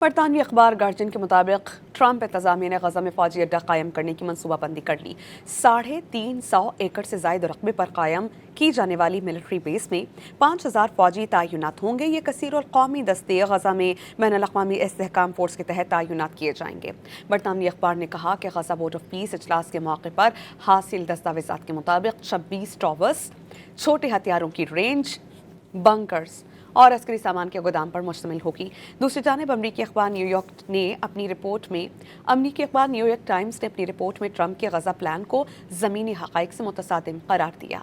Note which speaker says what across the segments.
Speaker 1: برطانوی اخبار گارجین کے مطابق ٹرمپ انتظامیہ نے غزہ میں فوجی اڈہ قائم کرنے کی منصوبہ بندی کر لی۔ 350 ایکڑ سے زائد رقبے پر قائم کی جانے والی ملٹری بیس میں 5000 فوجی تعینات ہوں گے۔ یہ کثیر القومی دستے غزہ میں بین الاقوامی استحکام فورس کے تحت تعینات کیے جائیں گے۔ برطانوی اخبار نے کہا کہ غزہ بورڈ آف پیس اجلاس کے موقع پر حاصل دستاویزات کے مطابق 26 ٹاورز، چھوٹے ہتھیاروں کی رینج، بنکرز اور عسکری سامان کے گودام پر مشتمل ہوگی۔ دوسری جانب امریکی اخبار نیو یارک ٹائمز نے اپنی رپورٹ میں ٹرمپ کے غزہ پلان کو زمینی حقائق سے متصادم قرار دیا۔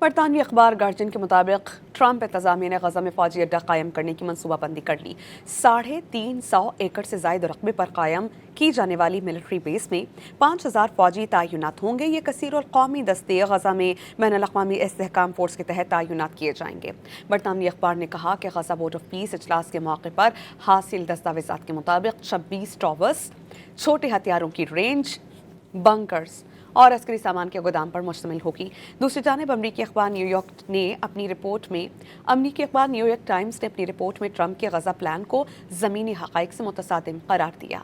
Speaker 1: برطانوی اخبار گارجین کے مطابق ٹرمپ انتظامیہ نے غزہ میں فوجی اڈہ قائم کرنے کی منصوبہ بندی کر لی۔ 350 ایکڑ سے زائد رقبے پر قائم کی جانے والی ملٹری بیس میں 5000 فوجی تعینات ہوں گے۔ یہ کثیر القومی دستے غزہ میں بین الاقوامی استحکام فورس کے تحت تعینات کیے جائیں گے۔ برطانوی اخبار نے کہا کہ غزہ بورڈ آف پیس اجلاس کے موقع پر حاصل دستاویزات کے مطابق 26 ٹاورز، چھوٹے ہتھیاروں کی رینج، بنکرز اور عسکری سامان کے گودام پر مشتمل ہوگی۔ دوسری جانب امریکی اخبار نیو یارک ٹائمز نے اپنی رپورٹ میں ٹرمپ کے غزہ پلان کو زمینی حقائق سے متصادم قرار دیا۔